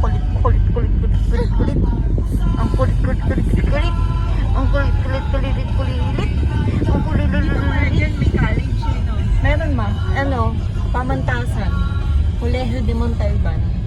kulit, kulit, kulit, kulit, kulit, kulit. Ang kulit, kulit, kulit, kulit, kulit. Ang kulit, kulit, kulit, kulit, kulit. Ang kulit, kulit, Dito kulit, kulit. Virgin, may college yun, no? Meron ma, ano, pamantasan. Colegio de Montalban.